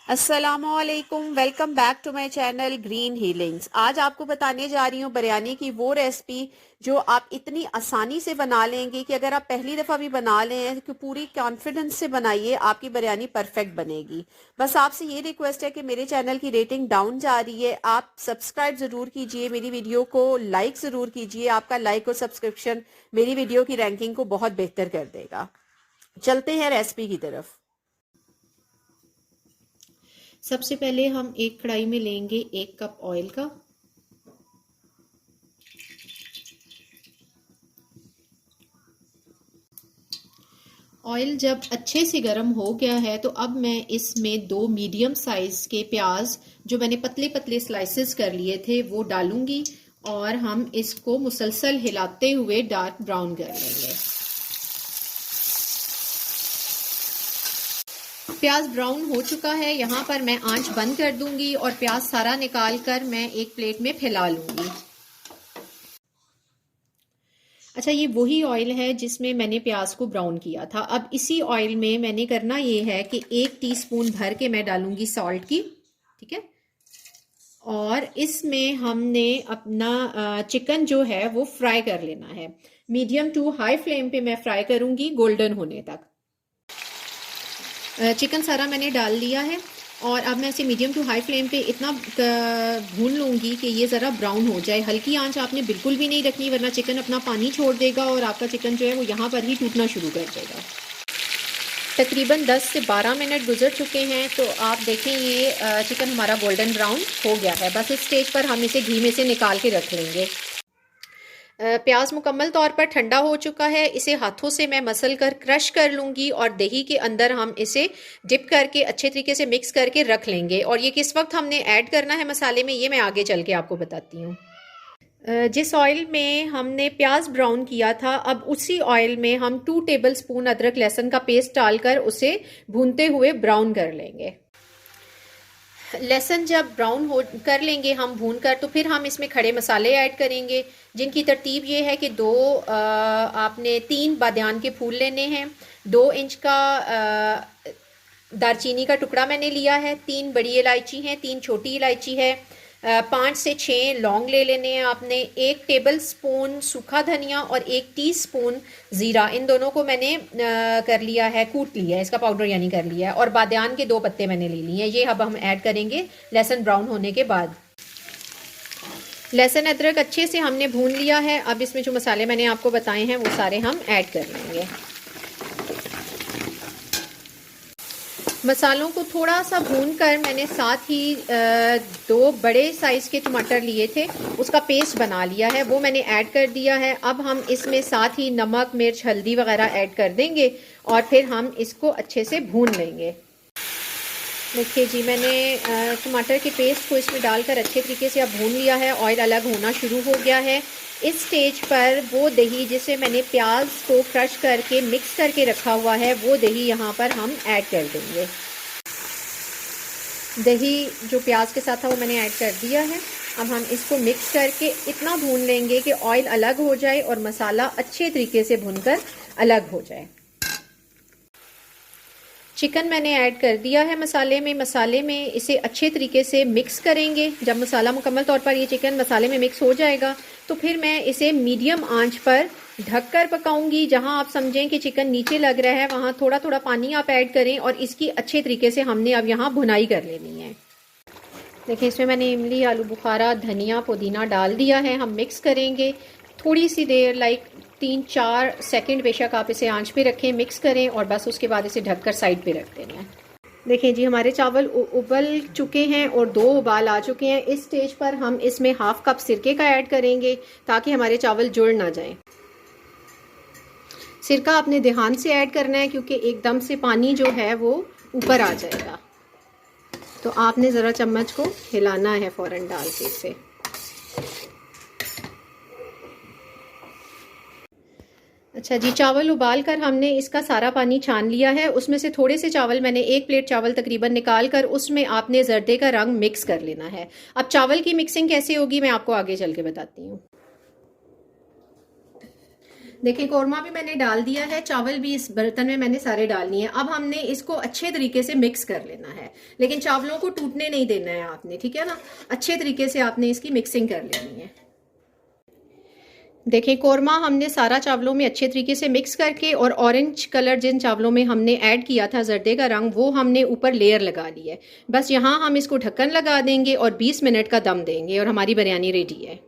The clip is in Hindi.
अस्सलामुअलैकुम, welcome back to my channel green healings. आज आपको बताने जा रही हूँ बिरयानी की वो रेसिपी जो आप इतनी आसानी से बना लेंगे कि अगर आप पहली दफ़ा भी बना लें तो पूरी कॉन्फिडेंस से बनाइए, आपकी बिरयानी परफेक्ट बनेगी। बस आपसे ये रिक्वेस्ट है कि मेरे चैनल की रेटिंग डाउन जा रही है, आप सब्सक्राइब ज़रूर कीजिए, मेरी वीडियो को लाइक ज़रूर कीजिए। आपका लाइक और सब्सक्रिप्शन मेरी वीडियो की रैंकिंग को बहुत बेहतर कर देगा। चलते हैं रेसिपी की तरफ। सबसे पहले हम एक कढ़ाई में लेंगे 1 कप ऑयल का। ऑयल जब अच्छे से गर्म हो गया है तो अब मैं इसमें 2 मीडियम साइज के प्याज जो मैंने पतले पतले स्लाइसेस कर लिए थे वो डालूंगी और हम इसको मुसलसल हिलाते हुए डार्क ब्राउन कर लेंगे। प्याज ब्राउन हो चुका है, यहाँ पर मैं आंच बंद कर दूंगी और प्याज सारा निकाल कर मैं एक प्लेट में फैला लूंगी। अच्छा, ये वही ऑयल है जिसमें मैंने प्याज को ब्राउन किया था। अब इसी ऑयल में मैंने करना ये है कि 1 टीस्पून भर के मैं डालूंगी सॉल्ट की, ठीक है। और इसमें हमने अपना चिकन जो है वो फ्राई कर लेना है। मीडियम टू हाई फ्लेम पे मैं फ्राई करूंगी गोल्डन होने तक। चिकन सारा मैंने डाल लिया है और अब मैं इसे मीडियम टू हाई फ्लेम पे इतना भून लूँगी कि ये ज़रा ब्राउन हो जाए। हल्की आंच आपने बिल्कुल भी नहीं रखनी वरना चिकन अपना पानी छोड़ देगा और आपका चिकन जो है वो यहाँ पर ही टूटना शुरू कर देगा। तकरीबन 10 से 12 मिनट गुजर चुके हैं तो आप देखें ये चिकन हमारा गोल्डन ब्राउन हो गया है। बस इस स्टेज पर हम इसे घी में से निकाल के रख लेंगे। प्याज मुकम्मल तौर पर ठंडा हो चुका है, इसे हाथों से मैं मसल कर क्रश कर लूँगी और दही के अंदर हम इसे डिप करके अच्छे तरीके से मिक्स करके रख लेंगे। और ये किस वक्त हमने ऐड करना है मसाले में ये मैं आगे चल के आपको बताती हूँ। जिस ऑयल में हमने प्याज ब्राउन किया था अब उसी ऑयल में हम 2 टेबल स्पून अदरक लहसुन का पेस्ट डालकर उसे भूनते हुए ब्राउन कर लेंगे। लहसुन जब ब्राउन हो कर लेंगे हम भून कर तो फिर हम इसमें खड़े मसाले ऐड करेंगे जिनकी तरतीब ये है कि आपने 3 बादियान के फूल लेने हैं, 2 इंच का दालचीनी का टुकड़ा मैंने लिया है, 3 बड़ी इलायची हैं, 3 छोटी इलायची है, 5 से 6 लौंग ले लेने हैं आपने, 1 टेबल स्पून सूखा धनिया और 1 टीस्पून ज़ीरा, इन दोनों को मैंने कर लिया है, कूट लिया है, इसका पाउडर यानी कर लिया है। और बादियान के 2 पत्ते मैंने ले लिए हैं, ये अब हम ऐड करेंगे लहसुन ब्राउन होने के बाद। लहसुन अदरक अच्छे से हमने भून लिया है, अब इसमें जो मसाले मैंने आपको बताए हैं वो सारे हम ऐड कर लेंगे। मसालों को थोड़ा सा भून कर मैंने साथ ही 2 बड़े साइज़ के टमाटर लिए थे उसका पेस्ट बना लिया है, वो मैंने ऐड कर दिया है। अब हम इसमें साथ ही नमक मिर्च हल्दी वगैरह ऐड कर देंगे और फिर हम इसको अच्छे से भून लेंगे। देखिए जी, मैंने टमाटर के पेस्ट को इसमें डालकर अच्छे तरीके से अब भून लिया है, ऑयल अलग होना शुरू हो गया है। इस स्टेज पर वो दही जिसे मैंने प्याज को क्रश करके मिक्स करके रखा हुआ है वो दही यहाँ पर हम ऐड कर देंगे। दही जो प्याज के साथ था वो मैंने ऐड कर दिया है। अब हम इसको मिक्स करके इतना भून लेंगे कि ऑयल अलग हो जाए और मसाला अच्छे तरीके से भुनकर अलग हो जाए। चिकन मैंने ऐड कर दिया है मसाले में इसे अच्छे तरीके से मिक्स करेंगे। जब मसाला मुकम्मल तौर पर ये चिकन मसाले में मिक्स हो जाएगा तो फिर मैं इसे मीडियम आंच पर ढककर पकाऊंगी। जहां आप समझें कि चिकन नीचे लग रहा है वहां थोड़ा थोड़ा पानी आप ऐड करें और इसकी अच्छे तरीके से हमने अब यहाँ भुनाई कर लेनी है। देखिए, इसमें मैंने इमली आलू बुखारा धनिया पुदीना डाल दिया है, हम मिक्स करेंगे थोड़ी सी देर, लाइक 3-4 सेकंड बेशक आप इसे आंच पे रखें, मिक्स करें और बस उसके बाद इसे ढककर साइड पे रख देना है। देखें जी, हमारे चावल उबल चुके हैं और 2 उबाल आ चुके हैं। इस स्टेज पर हम इसमें हाफ कप सिरके का ऐड करेंगे ताकि हमारे चावल जुड़ ना जाएं। सिरका आपने ध्यान से ऐड करना है क्योंकि एकदम से पानी जो है वो ऊपर आ जाएगा, तो आपने ज़रा चम्मच को हिलाना है फ़ौरन डाल के इसे। अच्छा जी, चावल उबाल कर हमने इसका सारा पानी छान लिया है। उसमें से थोड़े से चावल मैंने 1 प्लेट चावल तकरीबन निकाल कर उसमें आपने जर्दे का रंग मिक्स कर लेना है। अब चावल की मिक्सिंग कैसे होगी मैं आपको आगे चल के बताती हूँ। देखिए कौरमा भी मैंने डाल दिया है, चावल भी इस बर्तन में मैंने सारे डाल लिए हैं। अब हमने इसको अच्छे तरीके से मिक्स कर लेना है, लेकिन चावलों को टूटने नहीं देना है आपने, ठीक है ना। अच्छे तरीके से आपने इसकी मिक्सिंग कर लेनी है। देखिए कौरमा हमने सारा चावलों में अच्छे तरीके से मिक्स करके, और ऑरेंज कलर जिन चावलों में हमने ऐड किया था जर्दे का रंग, वो हमने ऊपर लेयर लगा ली है। बस यहाँ हम इसको ढक्कन लगा देंगे और 20 मिनट का दम देंगे और हमारी बिरयानी रेडी है।